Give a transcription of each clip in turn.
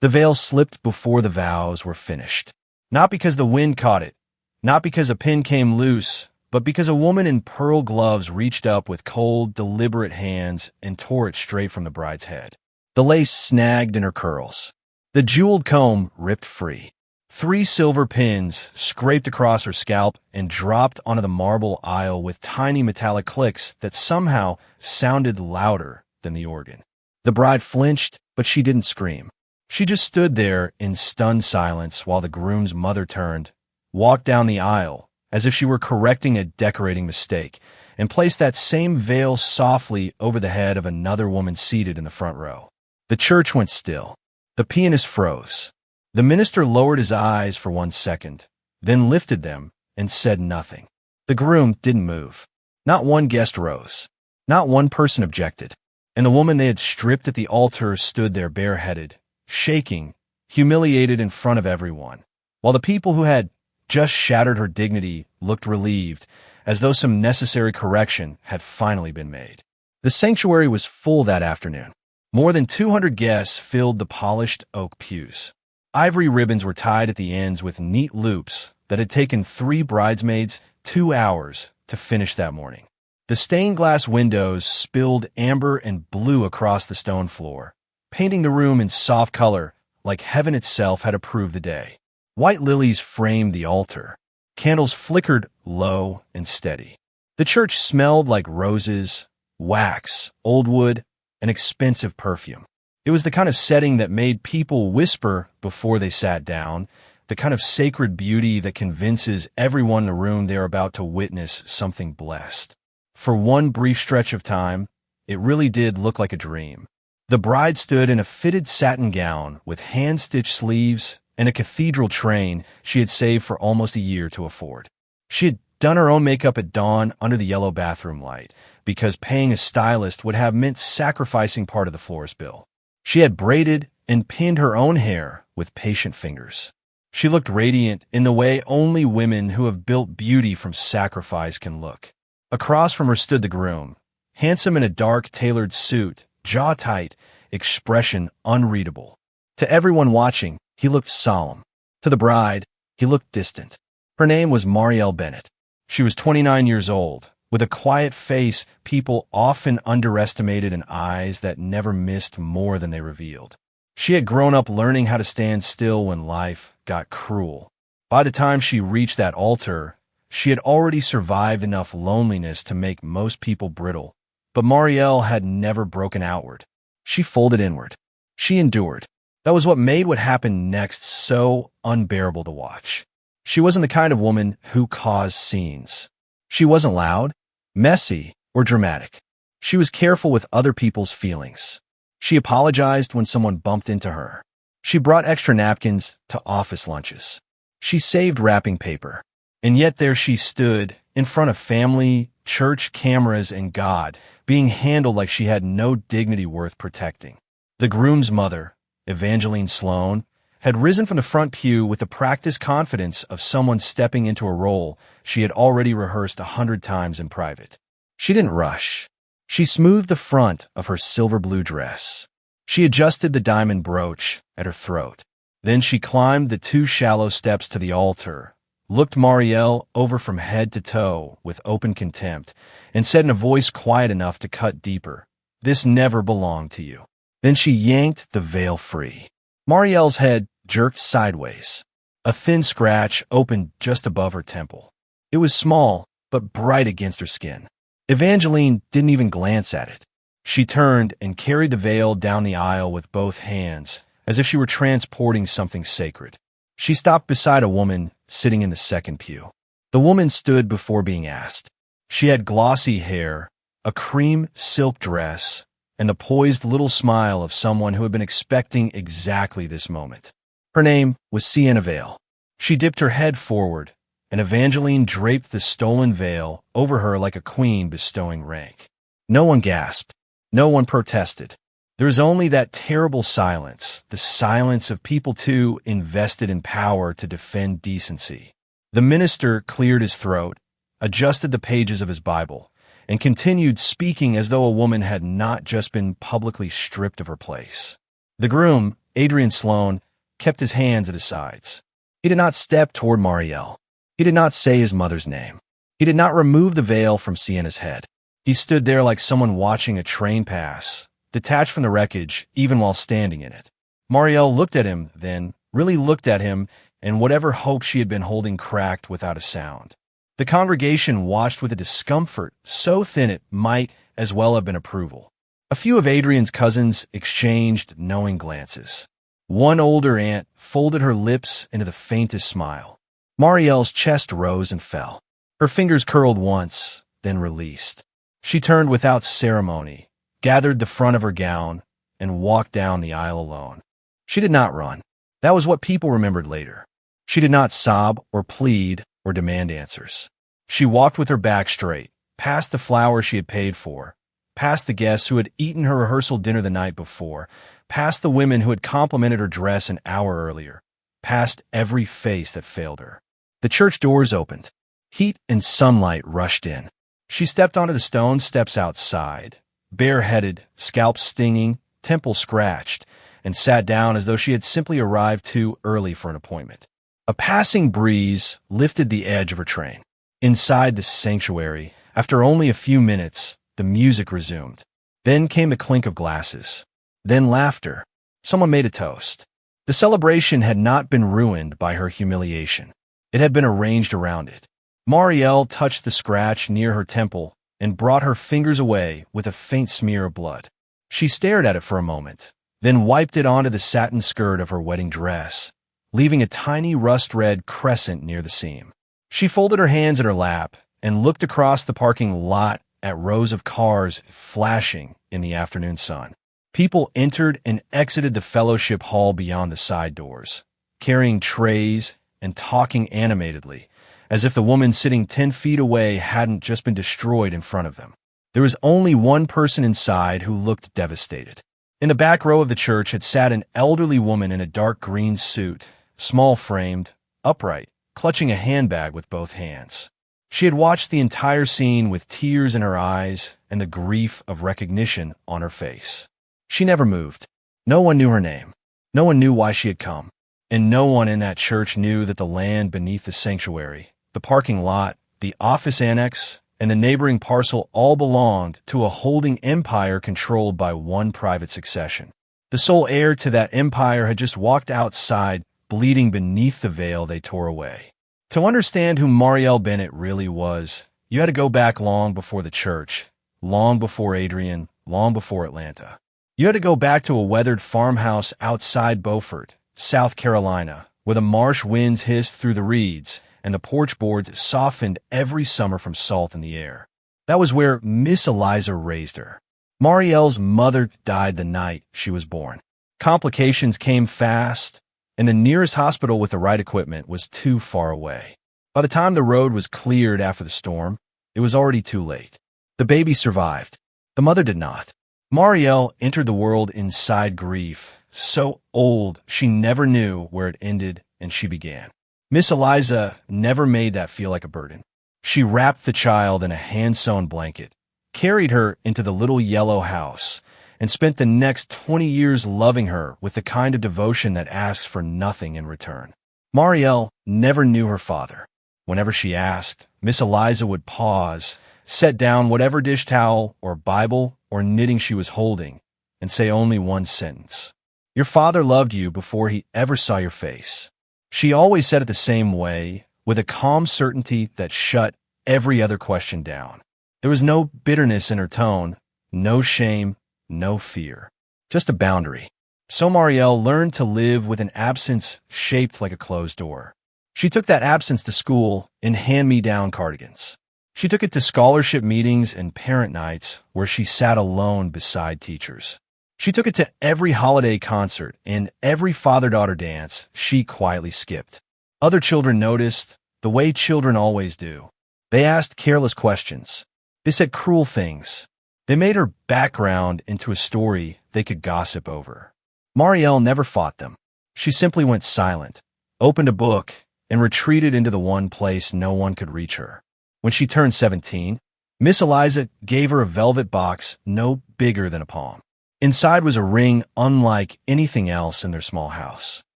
The veil slipped before the vows were finished. Not because the wind caught it, not because a pin came loose, but because a woman in pearl gloves reached up with cold, deliberate hands and tore it straight from the bride's head. The lace snagged in her curls. The jeweled comb ripped free. 3 silver pins scraped across her scalp and dropped onto the marble aisle with tiny metallic clicks that somehow sounded louder than the organ. The bride flinched, but she didn't scream. She just stood there in stunned silence while the groom's mother turned, walked down the aisle as if she were correcting a decorating mistake, and placed that same veil softly over the head of another woman seated in the front row. The church went still. The pianist froze. The minister lowered his eyes for 1 second, then lifted them and said nothing. The groom didn't move. Not one guest rose. Not one person objected. And the woman they had stripped at the altar stood there bareheaded, shaking, humiliated in front of everyone, while the people who had just shattered her dignity looked relieved, as though some necessary correction had finally been made. The sanctuary was full that afternoon. More than 200 guests filled the polished oak pews. Ivory ribbons were tied at the ends with neat loops that had taken 3 bridesmaids 2 hours to finish that morning. The stained glass windows spilled amber and blue across the stone floor, painting the room in soft color like heaven itself had approved the day. White lilies framed the altar. Candles flickered low and steady. The church smelled like roses, wax, old wood, and expensive perfume. It was the kind of setting that made people whisper before they sat down, the kind of sacred beauty that convinces everyone in the room they're about to witness something blessed. For one brief stretch of time, it really did look like a dream. The bride stood in a fitted satin gown with hand-stitched sleeves and a cathedral train she had saved for almost a year to afford. She had done her own makeup at dawn under the yellow bathroom light, because paying a stylist would have meant sacrificing part of the florist bill. She had braided and pinned her own hair with patient fingers. She looked radiant in the way only women who have built beauty from sacrifice can look. Across from her stood the groom, handsome in a dark tailored suit, jaw tight, expression unreadable. To everyone watching, he looked solemn. To the bride, he looked distant. Her name was Marielle Bennett. She was 29 years old, with a quiet face people often underestimated and eyes that never missed more than they revealed. She had grown up learning how to stand still when life got cruel. By the time she reached that altar, she had already survived enough loneliness to make most people brittle. But Marielle had never broken outward. She folded inward. She endured. That was what made what happened next so unbearable to watch. She wasn't the kind of woman who caused scenes. She wasn't loud, messy, or dramatic. She was careful with other people's feelings. She apologized when someone bumped into her. She brought extra napkins to office lunches. She saved wrapping paper. And yet there she stood, in front of family, church, cameras, and God, being handled like she had no dignity worth protecting. The groom's mother, Evangeline Sloan, had risen from the front pew with the practiced confidence of someone stepping into a role she had already rehearsed 100 times in private. She didn't rush. She smoothed the front of her silver blue dress. She adjusted the diamond brooch at her throat. Then she climbed the 2 shallow steps to the altar, looked Marielle over from head to toe with open contempt, and said in a voice quiet enough to cut deeper, "This never belonged to you." Then she yanked the veil free. Marielle's head jerked sideways. A thin scratch opened just above her temple. It was small, but bright against her skin. Evangeline didn't even glance at it. She turned and carried the veil down the aisle with both hands, as if she were transporting something sacred. She stopped beside a woman sitting in the second pew. The woman stood before being asked. She had glossy hair, a cream silk dress, and the poised little smile of someone who had been expecting exactly this moment. Her name was Sienna Vale. She dipped her head forward, and Evangeline draped the stolen veil over her like a queen bestowing rank. No one gasped. No one protested. There was only that terrible silence, the silence of people too invested in power to defend decency. The minister cleared his throat, adjusted the pages of his Bible, and continued speaking as though a woman had not just been publicly stripped of her place. The groom, Adrian Sloan kept his hands at his sides. He did not step toward Marielle. He did not say his mother's name. He did not remove the veil from Sienna's head. He stood there like someone watching a train pass, detached from the wreckage even while standing in it. Marielle looked at him then, really looked at him, and whatever hope she had been holding cracked without a sound. The congregation watched with a discomfort so thin it might as well have been approval. A few of Adrian's cousins exchanged knowing glances. One older aunt folded her lips into the faintest smile. Marielle's chest rose and fell. Her fingers curled once, then released. She turned without ceremony, gathered the front of her gown, and walked down the aisle alone. She did not run. That was what people remembered later. She did not sob or plead or demand answers. She walked with her back straight, past the flowers she had paid for, past the guests who had eaten her rehearsal dinner the night before, past the women who had complimented her dress an hour earlier, past every face that failed her. The church doors opened. Heat and sunlight rushed in. She stepped onto the stone steps outside, bareheaded, scalp stinging, temple scratched, and sat down as though she had simply arrived too early for an appointment. A passing breeze lifted the edge of her train. Inside the sanctuary, after only a few minutes, the music resumed. Then came the clink of glasses. Then laughter. Someone made a toast. The celebration had not been ruined by her humiliation. It had been arranged around it. Marielle touched the scratch near her temple and brought her fingers away with a faint smear of blood. She stared at it for a moment, then wiped it onto the satin skirt of her wedding dress, leaving a tiny rust-red crescent near the seam. She folded her hands in her lap and looked across the parking lot at rows of cars flashing in the afternoon sun. People entered and exited the fellowship hall beyond the side doors, carrying trays and talking animatedly, as if the woman sitting 10 feet away hadn't just been destroyed in front of them. There was only one person inside who looked devastated. In the back row of the church had sat an elderly woman in a dark green suit, small-framed, upright, clutching a handbag with both hands. She had watched the entire scene with tears in her eyes and the grief of recognition on her face. She never moved. No one knew her name. No one knew why she had come. And no one in that church knew that the land beneath the sanctuary, the parking lot, the office annex, and the neighboring parcel all belonged to a holding empire controlled by one private succession. The sole heir to that empire had just walked outside, bleeding beneath the veil they tore away. To understand who Marielle Bennett really was, you had to go back long before the church, long before Adrian, long before Atlanta. You had to go back to a weathered farmhouse outside Beaufort, South Carolina, where the marsh winds hissed through the reeds and the porch boards softened every summer from salt in the air. That was where Miss Eliza raised her. Marielle's mother died the night she was born. Complications came fast, and the nearest hospital with the right equipment was too far away. By the time the road was cleared after the storm, it was already too late. The baby survived. The mother did not. Marielle entered the world inside grief, so old she never knew where it ended and she began. Miss Eliza never made that feel like a burden. She wrapped the child in a hand-sewn blanket, carried her into the little yellow house, and spent the next 20 years loving her with the kind of devotion that asks for nothing in return. Marielle never knew her father. Whenever she asked, Miss Eliza would pause, set down whatever dish towel or Bible or knitting she was holding, and say only one sentence. Your father loved you before he ever saw your face. She always said it the same way, with a calm certainty that shut every other question down. There was no bitterness in her tone, no shame, no fear, just a boundary. So Marielle learned to live with an absence shaped like a closed door. She took that absence to school in hand-me-down cardigans. She took it to scholarship meetings and parent nights where she sat alone beside teachers. She took it to every holiday concert and every father-daughter dance she quietly skipped. Other children noticed, the way children always do. They asked careless questions. They said cruel things. They made her background into a story they could gossip over. Marielle never fought them. She simply went silent, opened a book, and retreated into the one place no one could reach her. When she turned 17, Miss Eliza gave her a velvet box no bigger than a palm. Inside was a ring unlike anything else in their small house.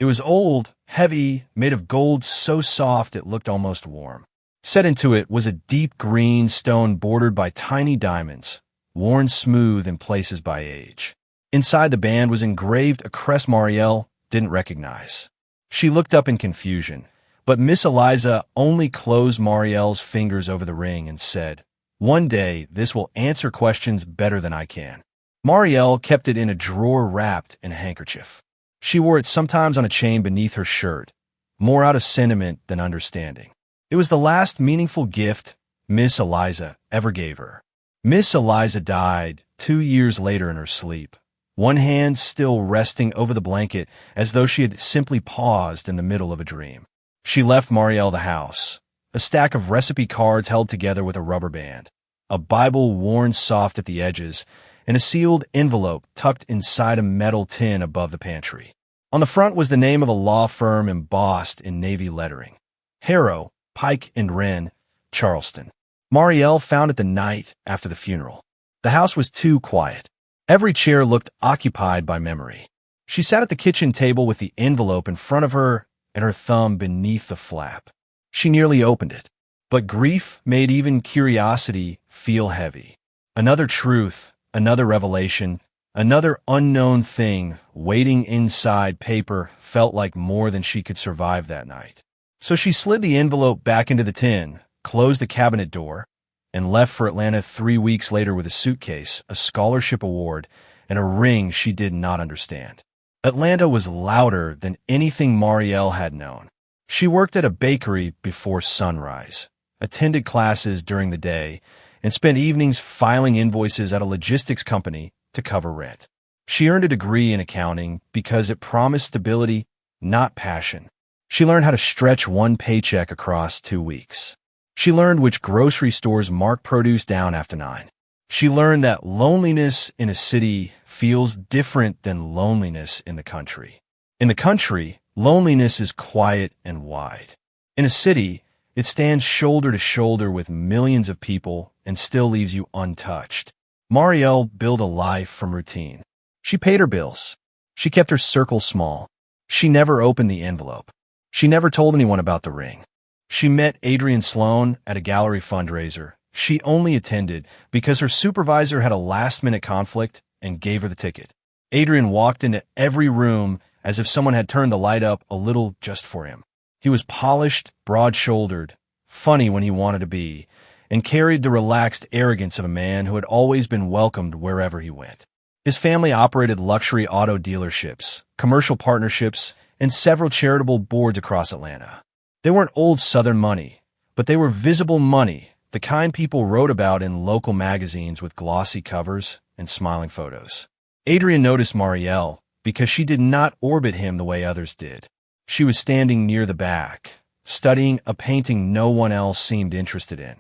It was old, heavy, made of gold so soft it looked almost warm. Set into it was a deep green stone bordered by tiny diamonds, worn smooth in places by age. Inside the band was engraved a crest Marielle didn't recognize. She looked up in confusion, but Miss Eliza only closed Marielle's fingers over the ring and said, "One day this will answer questions better than I can." Marielle kept it in a drawer wrapped in a handkerchief. She wore it sometimes on a chain beneath her shirt, more out of sentiment than understanding. It was the last meaningful gift Miss Eliza ever gave her. Miss Eliza died 2 years later in her sleep, one hand still resting over the blanket as though she had simply paused in the middle of a dream. She left Marielle the house, a stack of recipe cards held together with a rubber band, a Bible worn soft at the edges, and a sealed envelope tucked inside a metal tin above the pantry. On the front was the name of a law firm embossed in navy lettering. Harrow, Pike and Wren, Charleston. Marielle found it the night after the funeral. The house was too quiet. Every chair looked occupied by memory. She sat at the kitchen table with the envelope in front of her and her thumb beneath the flap. She nearly opened it, but grief made even curiosity feel heavy. Another truth, another revelation, another unknown thing waiting inside paper felt like more than she could survive that night. So she slid the envelope back into the tin, closed the cabinet door, and left for Atlanta 3 weeks later with a suitcase, a scholarship award, and a ring she did not understand. Atlanta was louder than anything Marielle had known. She worked at a bakery before sunrise, attended classes during the day, and spent evenings filing invoices at a logistics company to cover rent. She earned a degree in accounting because it promised stability, not passion. She learned how to stretch one paycheck across 2 weeks. She learned which grocery stores mark produce down after 9. She learned that loneliness in a city feels different than loneliness in the country. In the country, loneliness is quiet and wide. In a city, it stands shoulder to shoulder with millions of people and still leaves you untouched. Marielle built a life from routine. She paid her bills. She kept her circle small. She never opened the envelope. She never told anyone about the ring. She met Adrian Sloan at a gallery fundraiser. She only attended because her supervisor had a last-minute conflict and gave her the ticket. Adrian walked into every room as if someone had turned the light up a little just for him. He was polished, broad-shouldered, funny when he wanted to be, and carried the relaxed arrogance of a man who had always been welcomed wherever he went. His family operated luxury auto dealerships, commercial partnerships, and several charitable boards across Atlanta. They weren't old Southern money, but they were visible money, the kind people wrote about in local magazines with glossy covers and smiling photos. Adrian noticed Marielle because she did not orbit him the way others did. She was standing near the back, studying a painting no one else seemed interested in.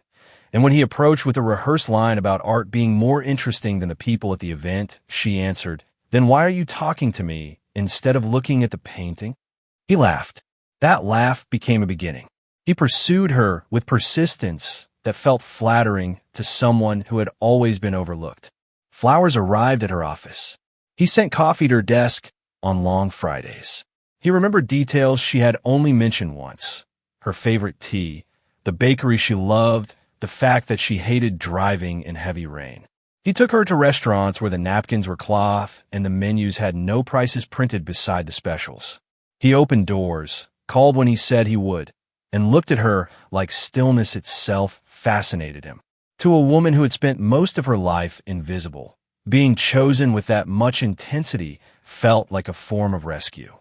And when he approached with a rehearsed line about art being more interesting than the people at the event, she answered, "Then why are you talking to me instead of looking at the painting?" He laughed. That laugh became a beginning. He pursued her with persistence that felt flattering to someone who had always been overlooked. Flowers arrived at her office. He sent coffee to her desk on long Fridays. He remembered details she had only mentioned once: her favorite tea, the bakery she loved, the fact that she hated driving in heavy rain. He took her to restaurants where the napkins were cloth and the menus had no prices printed beside the specials. He opened doors, called when he said he would, and looked at her like stillness itself fascinated him. To a woman who had spent most of her life invisible, being chosen with that much intensity felt like a form of rescue.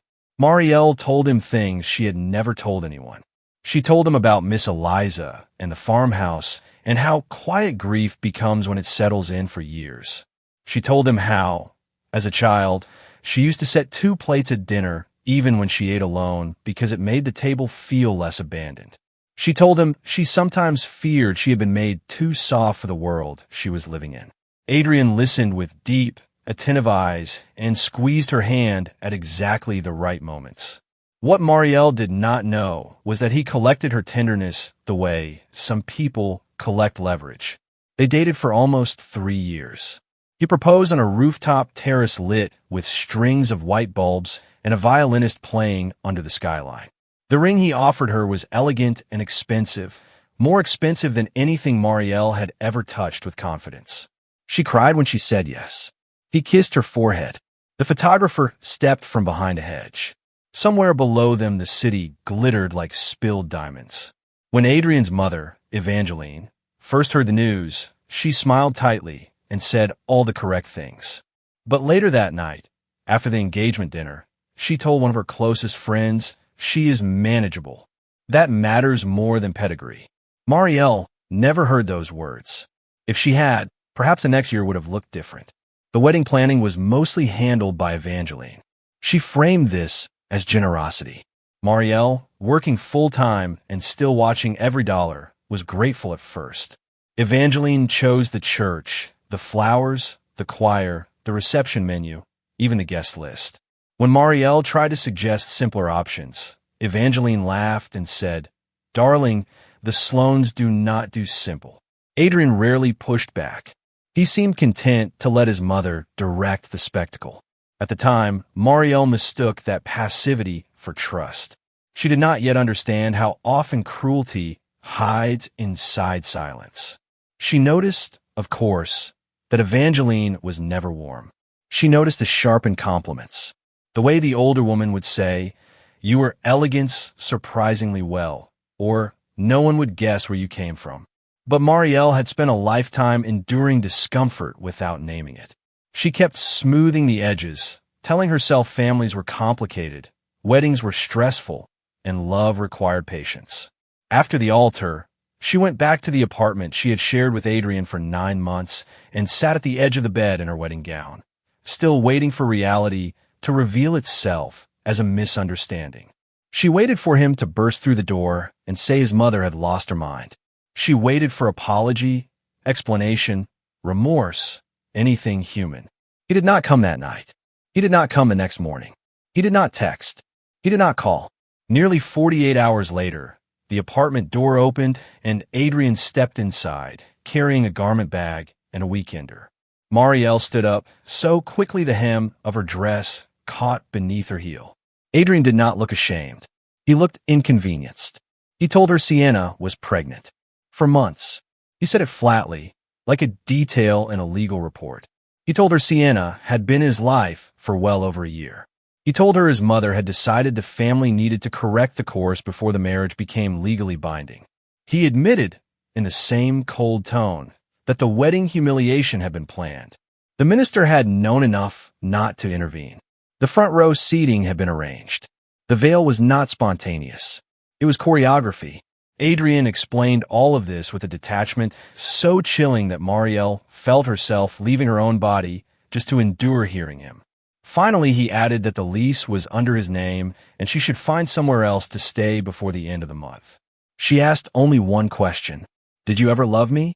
Marielle told him things she had never told anyone. She told him about Miss Eliza and the farmhouse and how quiet grief becomes when it settles in for years. She told him how, as a child, she used to set 2 plates at dinner even when she ate alone because it made the table feel less abandoned. She told him she sometimes feared she had been made too soft for the world she was living in. Adrian listened with deep, attentive eyes and squeezed her hand at exactly the right moments. What Marielle did not know was that he collected her tenderness the way some people collect leverage. They dated for almost 3 years. He proposed on a rooftop terrace lit with strings of white bulbs and a violinist playing under the skyline. The ring he offered her was elegant and expensive, more expensive than anything Marielle had ever touched with confidence. She cried when she said yes. He kissed her forehead. The photographer stepped from behind a hedge. Somewhere below them, the city glittered like spilled diamonds. When Adrian's mother, Evangeline, first heard the news, she smiled tightly and said all the correct things. But later that night, after the engagement dinner, she told one of her closest friends she is manageable. That matters more than pedigree. Marielle never heard those words. If she had, perhaps the next year would have looked different. The wedding planning was mostly handled by Evangeline. She framed this as generosity. Marielle, working full-time and still watching every dollar, was grateful at first. Evangeline chose the church, the flowers, the choir, the reception menu, even the guest list. When Marielle tried to suggest simpler options, Evangeline laughed and said, "Darling, the Sloans do not do simple." Adrian rarely pushed back. He seemed content to let his mother direct the spectacle. At the time, Marielle mistook that passivity for trust. She did not yet understand how often cruelty hides inside silence. She noticed, of course, that Evangeline was never warm. She noticed the sharpened compliments. The way the older woman would say, "You were elegance surprisingly well," or "No one would guess where you came from." But Marielle had spent a lifetime enduring discomfort without naming it. She kept smoothing the edges, telling herself families were complicated, weddings were stressful, and love required patience. After the altar, she went back to the apartment she had shared with Adrian for 9 months and sat at the edge of the bed in her wedding gown, still waiting for reality to reveal itself as a misunderstanding. She waited for him to burst through the door and say his mother had lost her mind. She waited for apology, explanation, remorse, anything human. He did not come that night. He did not come the next morning. He did not text. He did not call. Nearly 48 hours later, the apartment door opened and Adrian stepped inside, carrying a garment bag and a weekender. Marielle stood up, so quickly the hem of her dress caught beneath her heel. Adrian did not look ashamed. He looked inconvenienced. He told her Sienna was pregnant. For months. He said it flatly, like a detail in a legal report. He told her Sienna had been in his life for well over a year. He told her his mother had decided the family needed to correct the course before the marriage became legally binding. He admitted, in the same cold tone, that the wedding humiliation had been planned. The minister had known enough not to intervene. The front row seating had been arranged. The veil was not spontaneous. It was choreography. Adrian explained all of this with a detachment so chilling that Marielle felt herself leaving her own body just to endure hearing him. Finally, he added that the lease was under his name and she should find somewhere else to stay before the end of the month. She asked only one question. "Did you ever love me?"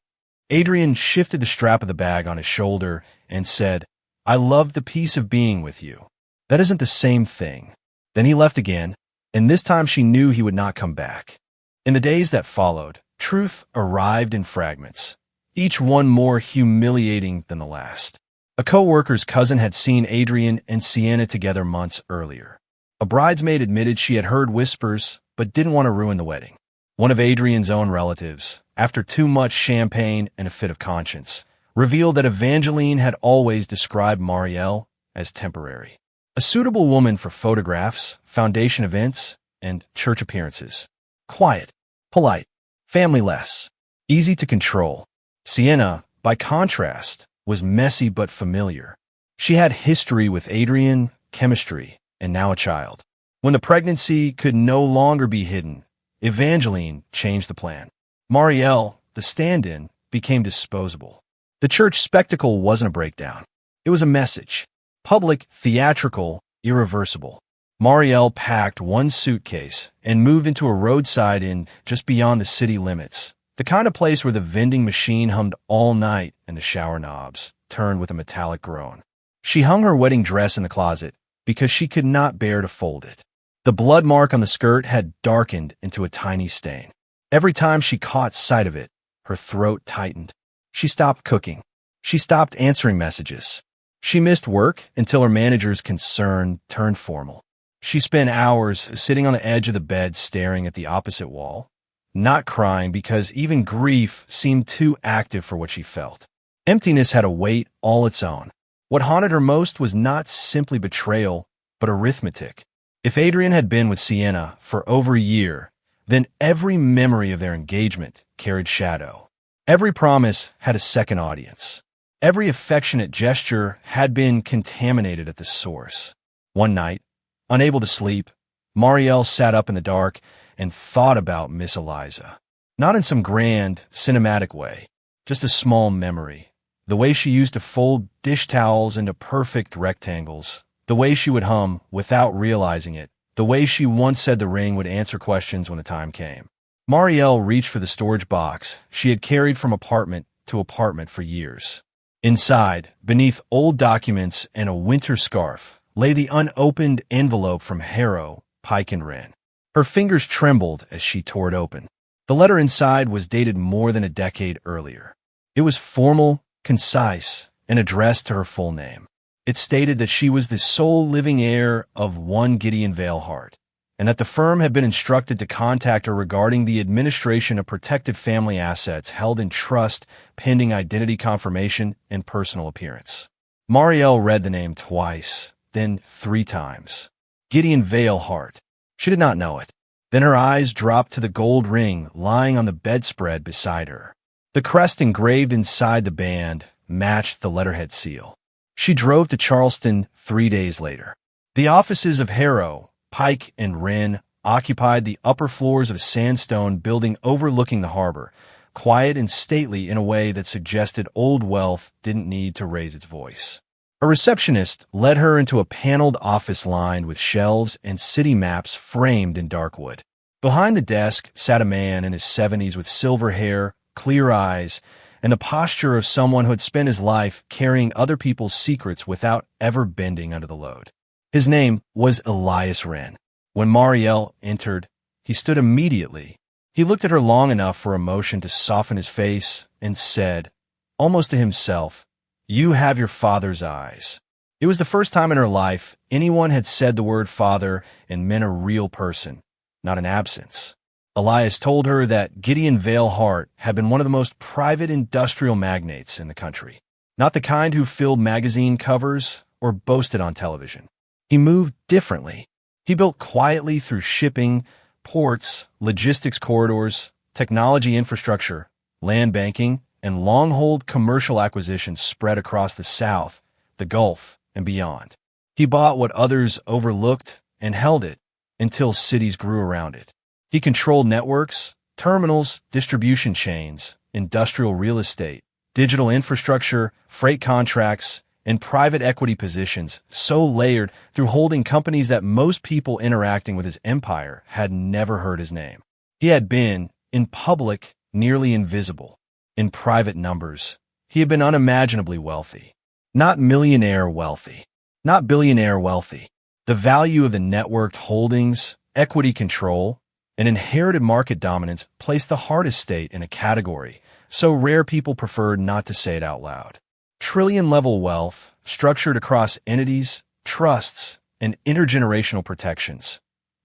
Adrian shifted the strap of the bag on his shoulder and said, "I loved the peace of being with you." "That isn't the same thing." Then he left again, and this time she knew he would not come back. In the days that followed, truth arrived in fragments, each one more humiliating than the last. A co-worker's cousin had seen Adrian and Sienna together months earlier. A bridesmaid admitted she had heard whispers but didn't want to ruin the wedding. One of Adrian's own relatives, after too much champagne and a fit of conscience, revealed that Evangeline had always described Marielle as temporary. A suitable woman for photographs, foundation events, and church appearances. Quiet, polite, family-less, easy to control. Sienna, by contrast, was messy but familiar. She had history with Adrian, chemistry, and now a child. When the pregnancy could no longer be hidden, Evangeline changed the plan. Marielle, the stand-in, became disposable. The church spectacle wasn't a breakdown. It was a message. Public, theatrical, irreversible. Marielle packed one suitcase and moved into a roadside inn just beyond the city limits, the kind of place where the vending machine hummed all night and the shower knobs turned with a metallic groan. She hung her wedding dress in the closet because she could not bear to fold it. The blood mark on the skirt had darkened into a tiny stain. Every time she caught sight of it, her throat tightened. She stopped cooking. She stopped answering messages. She missed work until her manager's concern turned formal. She spent hours sitting on the edge of the bed staring at the opposite wall, not crying because even grief seemed too active for what she felt. Emptiness had a weight all its own. What haunted her most was not simply betrayal, but arithmetic. If Adrian had been with Sienna for over a year, then every memory of their engagement carried shadow. Every promise had a second audience. Every affectionate gesture had been contaminated at the source. One night, unable to sleep, Marielle sat up in the dark and thought about Miss Eliza. Not in some grand, cinematic way, just a small memory. The way she used to fold dish towels into perfect rectangles. The way she would hum without realizing it. The way she once said the ring would answer questions when the time came. Marielle reached for the storage box she had carried from apartment to apartment for years. Inside, beneath old documents and a winter scarf, lay the unopened envelope from Harrow, Pike and Wren. Her fingers trembled as she tore it open. The letter inside was dated more than a decade earlier. It was formal, concise, and addressed to her full name. It stated that she was the sole living heir of one Gideon Veilhart, and that the firm had been instructed to contact her regarding the administration of protected family assets held in trust pending identity confirmation and personal appearance. Marielle read the name twice, then 3 times. Gideon Veilhart. She did not know it. Then her eyes dropped to the gold ring lying on the bedspread beside her. The crest engraved inside the band matched the letterhead seal. She drove to Charleston 3 days later. The offices of Harrow, Pike, and Wren occupied the upper floors of a sandstone building overlooking the harbor, quiet and stately in a way that suggested old wealth didn't need to raise its voice. A receptionist led her into a paneled office lined with shelves and city maps framed in dark wood. Behind the desk sat a man in his 70s with silver hair, clear eyes, and the posture of someone who had spent his life carrying other people's secrets without ever bending under the load. His name was Elias Wren. When Marielle entered, he stood immediately. He looked at her long enough for emotion to soften his face and said, almost to himself, "You have your father's eyes." It was the first time in her life anyone had said the word father and meant a real person, not an absence. Elias told her that Gideon Veilhart had been one of the most private industrial magnates in the country, not the kind who filled magazine covers or boasted on television. He moved differently. He built quietly through shipping, ports, logistics corridors, technology infrastructure, land banking, and long-hold commercial acquisitions spread across the South, the Gulf, and beyond. He bought what others overlooked and held it until cities grew around it. He controlled networks, terminals, distribution chains, industrial real estate, digital infrastructure, freight contracts, and private equity positions so layered through holding companies that most people interacting with his empire had never heard his name. He had been, in public, nearly invisible. In private numbers, he had been unimaginably wealthy. Not millionaire wealthy. Not billionaire wealthy. The value of the networked holdings, equity control, and inherited market dominance placed the Hart estate in a category, so rare people preferred not to say it out loud. Trillion-level wealth, structured across entities, trusts, and intergenerational protections.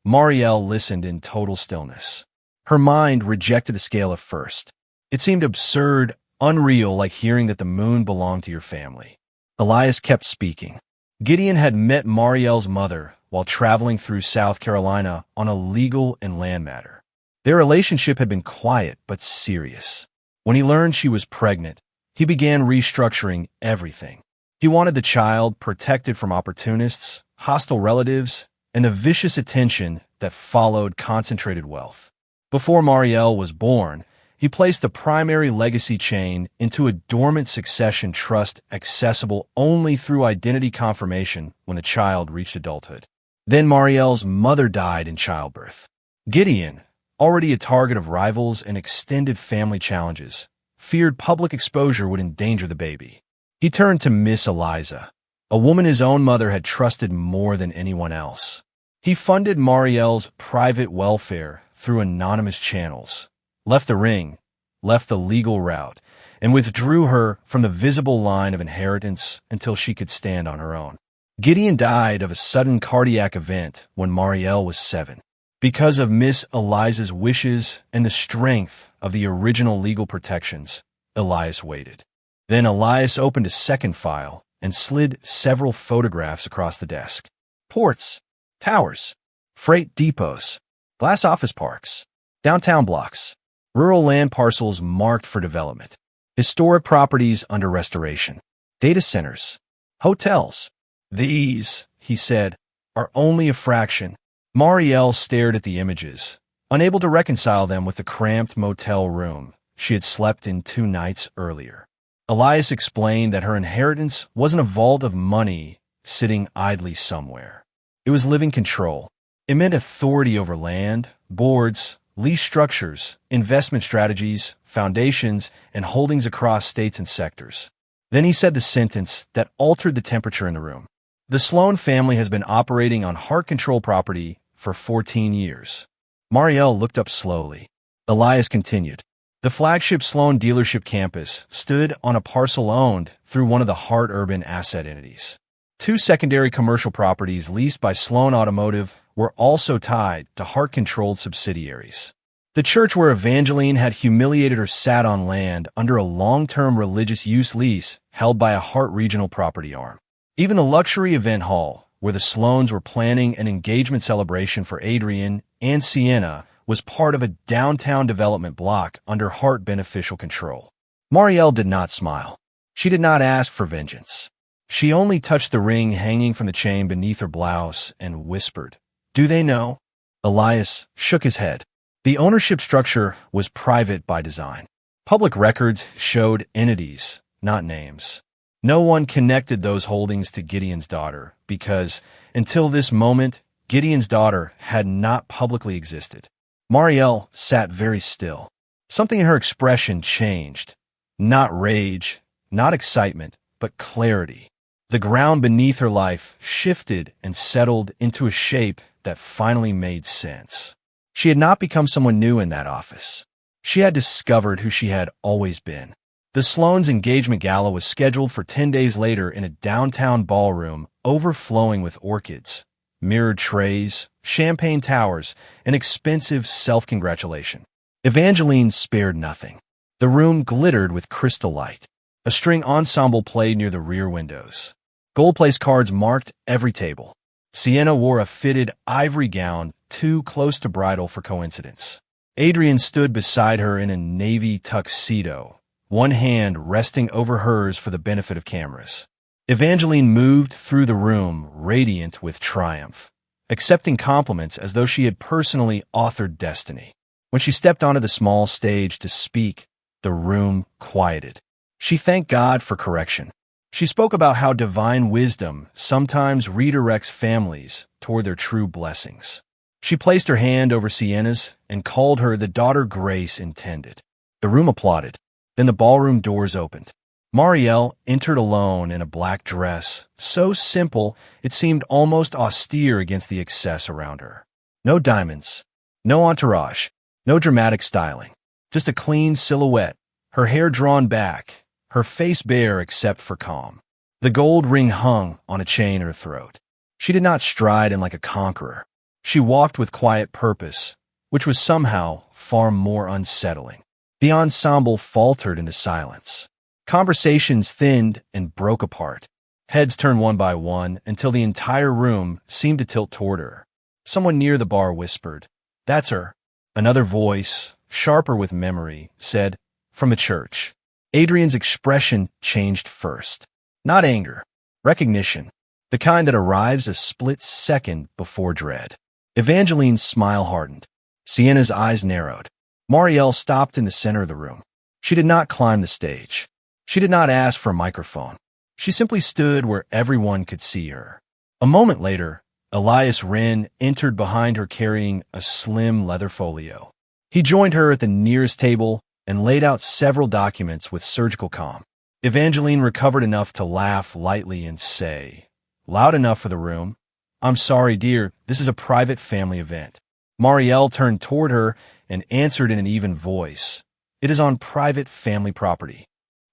Marielle listened in total stillness. Her mind rejected the scale at first. It seemed absurd, unreal, like hearing that the moon belonged to your family. Elias kept speaking. Gideon had met Marielle's mother while traveling through South Carolina on a legal and land matter. Their relationship had been quiet but serious. When he learned she was pregnant, he began restructuring everything. He wanted the child protected from opportunists, hostile relatives, and the vicious attention that followed concentrated wealth. Before Marielle was born, he placed the primary legacy chain into a dormant succession trust accessible only through identity confirmation when the child reached adulthood. Then Marielle's mother died in childbirth. Gideon, already a target of rivals and extended family challenges, feared public exposure would endanger the baby. He turned to Miss Eliza, a woman his own mother had trusted more than anyone else. He funded Marielle's private welfare through anonymous channels, left the ring, left the legal route and withdrew her from the visible line of inheritance until she could stand on her own. Gideon died of a sudden cardiac event when Marielle was 7. Because of Miss Eliza's wishes and the strength of the original legal protections, Elias waited. Then Elias opened a second file and slid several photographs across the desk. Ports, towers, freight depots, glass office parks, downtown blocks, rural land parcels marked for development, historic properties under restoration, data centers, hotels. These, he said, are only a fraction. Marielle stared at the images, unable to reconcile them with the cramped motel room she had slept in 2 nights earlier. Elias explained that her inheritance wasn't a vault of money sitting idly somewhere. It was living control. It meant authority over land, boards, lease structures, investment strategies, foundations, and holdings across states and sectors. Then he said the sentence that altered the temperature in the room. The Sloan family has been operating on heart control property for 14 years. Marielle looked up slowly. Elias continued. The flagship Sloan dealership campus stood on a parcel owned through one of the Hart Urban asset entities. 2 secondary commercial properties leased by Sloan Automotive were also tied to Hart-controlled subsidiaries. The church where Evangeline had humiliated her sat on land under a long-term religious use lease held by a Hart regional property arm. Even the luxury event hall, where the Sloans were planning an engagement celebration for Adrian and Sienna, was part of a downtown development block under Hart beneficial control. Marielle did not smile. She did not ask for vengeance. She only touched the ring hanging from the chain beneath her blouse and whispered, "Do they know?" Elias shook his head. The ownership structure was private by design. Public records showed entities, not names. No one connected those holdings to Gideon's daughter because, until this moment, Gideon's daughter had not publicly existed. Marielle sat very still. Something in her expression changed. Not rage, not excitement, but clarity. The ground beneath her life shifted and settled into a shape that finally made sense. She had not become someone new in that office. She had discovered who she had always been. The Sloan's engagement gala was scheduled for 10 days later in a downtown ballroom overflowing with orchids, mirrored trays, champagne towers, and expensive self-congratulation. Evangeline spared nothing. The room glittered with crystal light. A string ensemble played near the rear windows. Gold-placed cards marked every table. Sienna wore a fitted ivory gown too close to bridal for coincidence. Adrian stood beside her in a navy tuxedo, one hand resting over hers for the benefit of cameras. Evangeline moved through the room, radiant with triumph, accepting compliments as though she had personally authored destiny. When she stepped onto the small stage to speak, the room quieted. She thanked God for correction. She spoke about how divine wisdom sometimes redirects families toward their true blessings. She placed her hand over Sienna's and called her the daughter Grace intended. The room applauded. Then the ballroom doors opened. Marielle entered alone in a black dress, so simple it seemed almost austere against the excess around her. No diamonds, no entourage, no dramatic styling, just a clean silhouette, her hair drawn back, her face bare except for calm. The gold ring hung on a chain at her throat. She did not stride in like a conqueror. She walked with quiet purpose, which was somehow far more unsettling. The ensemble faltered into silence. Conversations thinned and broke apart. Heads turned one by one until the entire room seemed to tilt toward her. Someone near the bar whispered, "That's her." Another voice, sharper with memory, said, "From the church." Adrian's expression changed first. Not anger, recognition, the kind that arrives a split second before dread. Evangeline's smile hardened. Sienna's eyes narrowed. Marielle stopped in the center of the room. She did not climb the stage. She did not ask for a microphone. She simply stood where everyone could see her. A moment later, Elias Wren entered behind her carrying a slim leather folio. He joined her at the nearest table and laid out several documents with surgical calm. Evangeline recovered enough to laugh lightly and say, loud enough for the room, "I'm sorry, dear, this is a private family event." Marielle turned toward her and answered in an even voice, It is on private family property.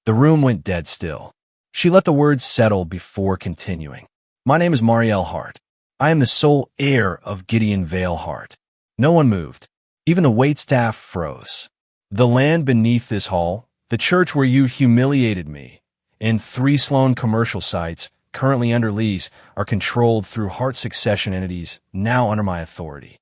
The room went dead still. She let the words settle before continuing. My name is Marielle Hart. I am the sole heir of Gideon Vale Hart. No one moved. Even the waitstaff froze. The land beneath this hall, the church where you humiliated me, and 3 Sloan commercial sites, currently under lease, are controlled through Hart succession entities now under my authority.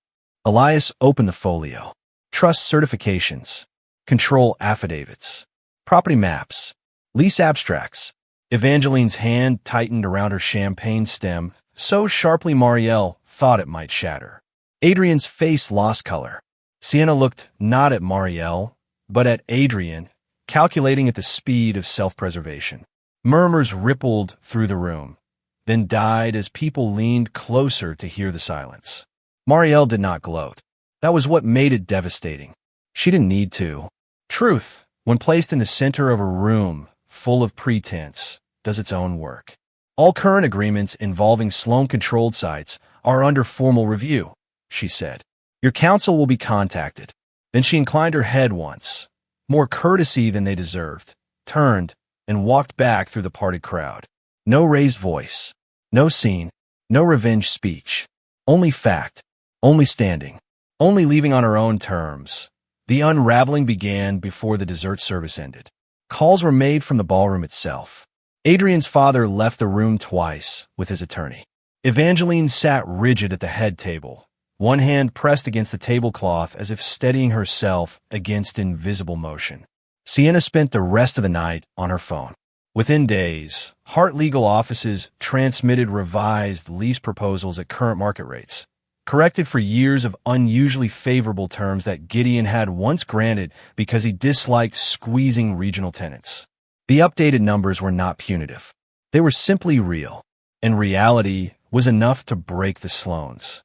Elias opened the folio. Trust certifications, control affidavits, property maps, lease abstracts. Evangeline's hand tightened around her champagne stem, so sharply Marielle thought it might shatter. Adrian's face lost color. Sienna looked not at Marielle, but at Adrian, calculating at the speed of self-preservation. Murmurs rippled through the room, then died as people leaned closer to hear the silence. Marielle did not gloat. That was what made it devastating. She didn't need to. Truth, when placed in the center of a room full of pretense, does its own work. All current agreements involving Sloan-controlled sites are under formal review, she said. Your counsel will be contacted. Then she inclined her head once, more courtesy than they deserved, turned, and walked back through the parted crowd. No raised voice, no scene, no revenge speech. Only fact, only standing, only leaving on her own terms. The unraveling began before the dessert service ended. Calls were made from the ballroom itself. Adrian's father left the room twice with his attorney. Evangeline sat rigid at the head table, one hand pressed against the tablecloth as if steadying herself against invisible motion. Sienna spent the rest of the night on her phone. Within days, Hart legal offices transmitted revised lease proposals at current market rates, corrected for years of unusually favorable terms that Gideon had once granted because he disliked squeezing regional tenants. The updated numbers were not punitive. They were simply real, and reality was enough to break the Sloans.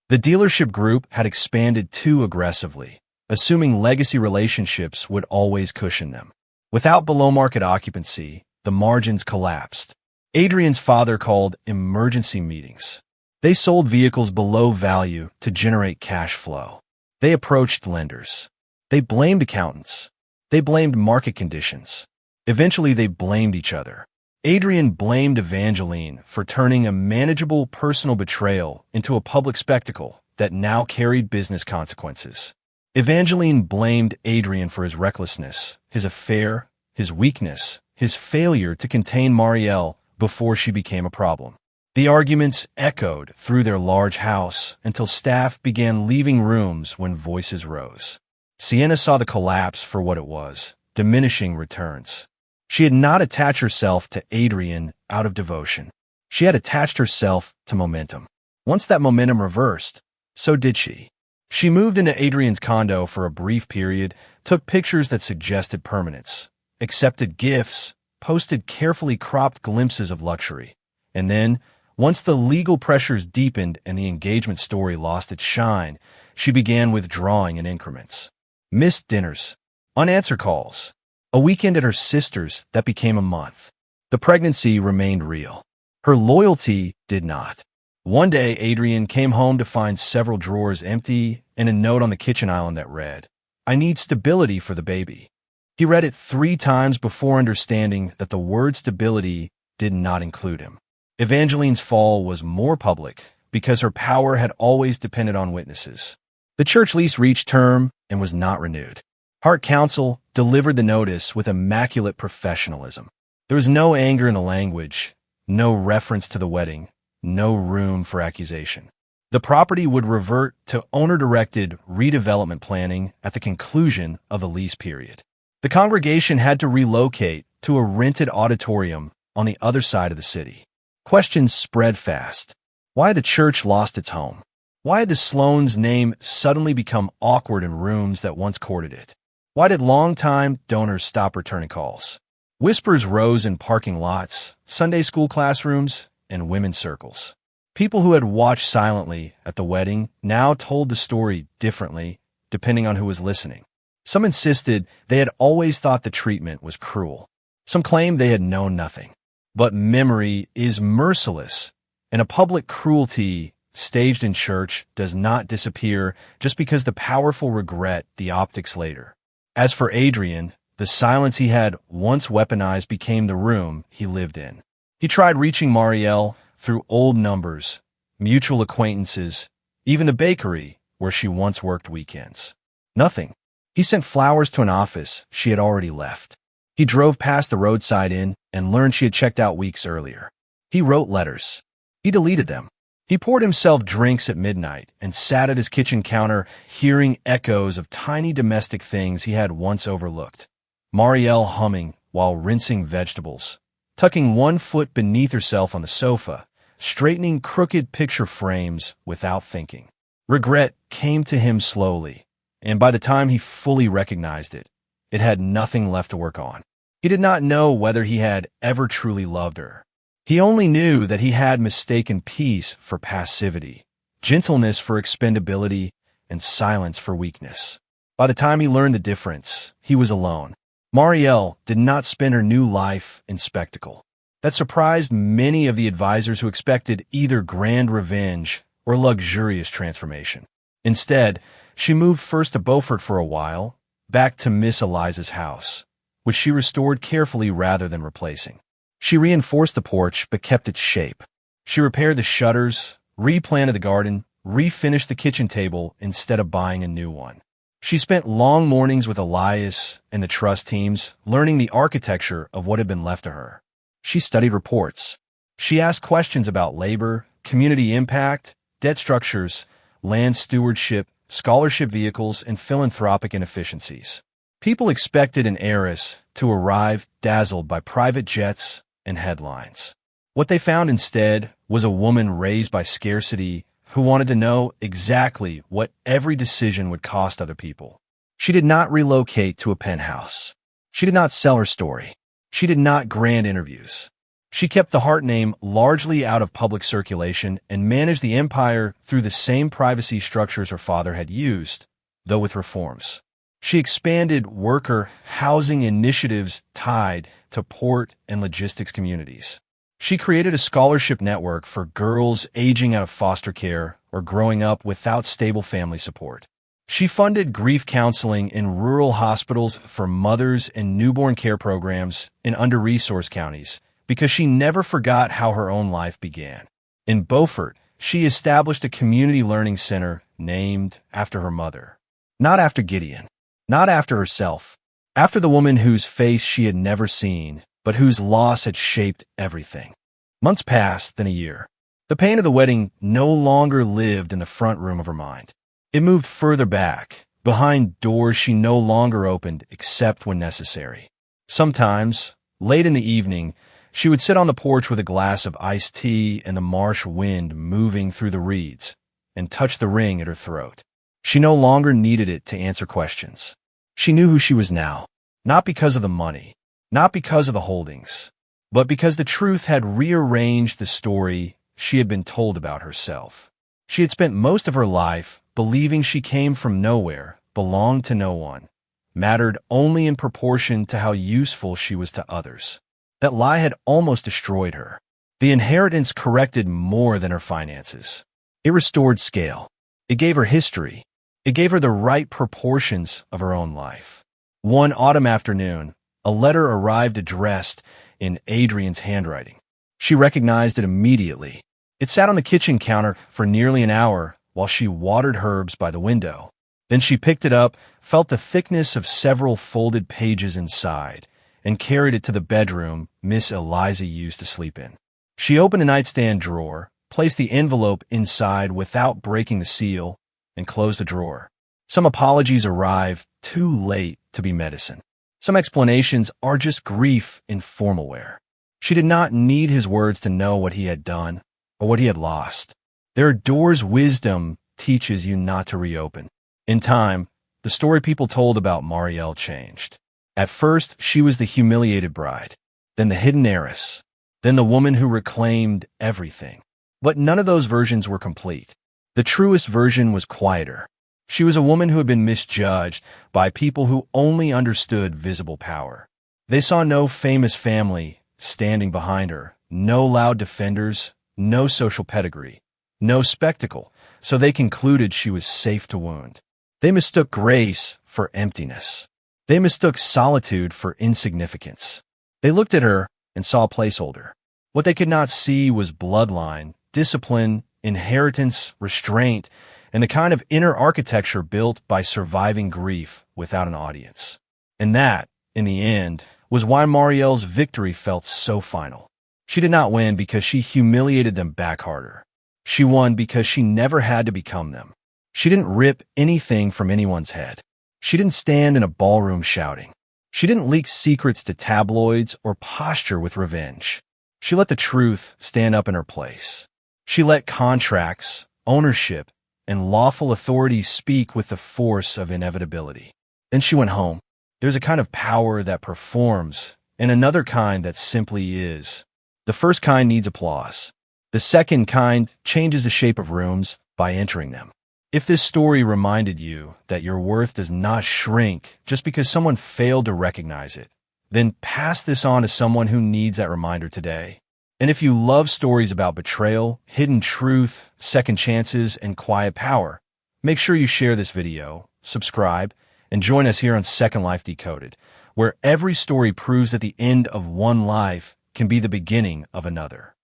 The dealership group had expanded too aggressively, assuming legacy relationships would always cushion them. Without below-market occupancy, the margins collapsed. Adrian's father called emergency meetings. They sold vehicles below value to generate cash flow. They approached lenders. They blamed accountants. They blamed market conditions. Eventually, they blamed each other. Adrian blamed Evangeline for turning a manageable personal betrayal into a public spectacle that now carried business consequences. Evangeline blamed Adrian for his recklessness, his affair, his weakness, his failure to contain Marielle before she became a problem. The arguments echoed through their large house until staff began leaving rooms when voices rose. Sienna saw the collapse for what it was, diminishing returns. She had not attached herself to Adrian out of devotion. She had attached herself to momentum. Once that momentum reversed, so did she. She moved into Adrian's condo for a brief period, took pictures that suggested permanence, accepted gifts, posted carefully cropped glimpses of luxury, and then, once the legal pressures deepened and the engagement story lost its shine, she began withdrawing in increments. Missed dinners, unanswered calls, a weekend at her sister's that became a month. The pregnancy remained real. Her loyalty did not. One day, Adrian came home to find several drawers empty and a note on the kitchen island that read, "I need stability for the baby." He read it 3 times before understanding that the word stability did not include him. Evangeline's fall was more public because her power had always depended on witnesses. The church lease reached term and was not renewed. Hart Council delivered the notice with immaculate professionalism. There was no anger in the language, no reference to the wedding, no room for accusation. The property would revert to owner-directed redevelopment planning at the conclusion of the lease period. The congregation had to relocate to a rented auditorium on the other side of the city. Questions spread fast. Why had the church lost its home? Why had the Sloan's name suddenly become awkward in rooms that once courted it? Why did longtime donors stop returning calls? Whispers rose in parking lots, Sunday school classrooms, and women's circles. People who had watched silently at the wedding now told the story differently, depending on who was listening. Some insisted they had always thought the treatment was cruel. Some claimed they had known nothing. But memory is merciless, and a public cruelty staged in church does not disappear just because the powerful regret the optics later. As for Adrian, the silence he had once weaponized became the room he lived in. He tried reaching Marielle through old numbers, mutual acquaintances, even the bakery where she once worked weekends. Nothing. He sent flowers to an office she had already left. He drove past the roadside inn and learned she had checked out weeks earlier. He wrote letters. He deleted them. He poured himself drinks at midnight and sat at his kitchen counter, hearing echoes of tiny domestic things he had once overlooked. Marielle humming while rinsing vegetables, tucking one foot beneath herself on the sofa, straightening crooked picture frames without thinking. Regret came to him slowly, and by the time he fully recognized it, it had nothing left to work on. He did not know whether he had ever truly loved her. He only knew that he had mistaken peace for passivity, gentleness for expendability, and silence for weakness. By the time he learned the difference, he was alone. Marielle did not spend her new life in spectacle. That surprised many of the advisors who expected either grand revenge or luxurious transformation. Instead, she moved first to Beaufort for a while, back to Miss Eliza's house, which she restored carefully rather than replacing. She reinforced the porch but kept its shape. She repaired the shutters, replanted the garden, refinished the kitchen table instead of buying a new one. She spent long mornings with Elias and the trust teams, learning the architecture of what had been left to her. She studied reports. She asked questions about labor, community impact, debt structures, land stewardship, scholarship vehicles, and philanthropic inefficiencies. People expected an heiress to arrive dazzled by private jets and headlines. What they found instead was a woman raised by scarcity who wanted to know exactly what every decision would cost other people. She did not relocate to a penthouse. She did not sell her story. She did not grant interviews. She kept the Hart name largely out of public circulation and managed the empire through the same privacy structures her father had used, though with reforms. She expanded worker housing initiatives tied to port and logistics communities. She created a scholarship network for girls aging out of foster care or growing up without stable family support. She funded grief counseling in rural hospitals for mothers and newborn care programs in under-resourced counties because she never forgot how her own life began. In Beaufort, she established a community learning center named after her mother. Not after Gideon. Not after herself. After the woman whose face she had never seen, but whose loss had shaped everything. Months passed, then a year. The pain of the wedding no longer lived in the front room of her mind. It moved further back, behind doors she no longer opened except when necessary. Sometimes, late in the evening, she would sit on the porch with a glass of iced tea and the marsh wind moving through the reeds, and touch the ring at her throat. She no longer needed it to answer questions. She knew who she was now, not because of the money, not because of the holdings, but because the truth had rearranged the story she had been told about herself. She had spent most of her life believing she came from nowhere, belonged to no one, mattered only in proportion to how useful she was to others. That lie had almost destroyed her. The inheritance corrected more than her finances. It restored scale. It gave her history. It gave her the right proportions of her own life. One autumn afternoon, a letter arrived addressed in Adrian's handwriting. She recognized it immediately. It sat on the kitchen counter for nearly an hour while she watered herbs by the window. Then she picked it up, felt the thickness of several folded pages inside, and carried it to the bedroom Miss Eliza used to sleep in. She opened a nightstand drawer, placed the envelope inside without breaking the seal, and closed the drawer. Some apologies arrive too late to be medicine. Some explanations are just grief in formal wear. She did not need his words to know what he had done or what he had lost. There are doors wisdom teaches you not to reopen. In time, the story people told about Marielle changed. At first, she was the humiliated bride, then the hidden heiress, then the woman who reclaimed everything. But none of those versions were complete. The truest version was quieter. She was a woman who had been misjudged by people who only understood visible power. They saw no famous family standing behind her, no loud defenders, no social pedigree, no spectacle, so they concluded she was safe to wound. They mistook grace for emptiness. They mistook solitude for insignificance. They looked at her and saw a placeholder. What they could not see was bloodline, discipline, inheritance, restraint, and the kind of inner architecture built by surviving grief without an audience. And that, in the end, was why Marielle's victory felt so final. She did not win because she humiliated them back harder. She won because she never had to become them. She didn't rip anything from anyone's head. She didn't stand in a ballroom shouting. She didn't leak secrets to tabloids or posture with revenge. She let the truth stand up in her place. She let contracts, ownership, and lawful authority speak with the force of inevitability. Then she went home. There's a kind of power that performs, and another kind that simply is. The first kind needs applause. The second kind changes the shape of rooms by entering them. If this story reminded you that your worth does not shrink just because someone failed to recognize it, then pass this on to someone who needs that reminder today. And if you love stories about betrayal, hidden truth, second chances, and quiet power, make sure you share this video, subscribe, and join us here on Second Life Decoded, where every story proves that the end of one life can be the beginning of another.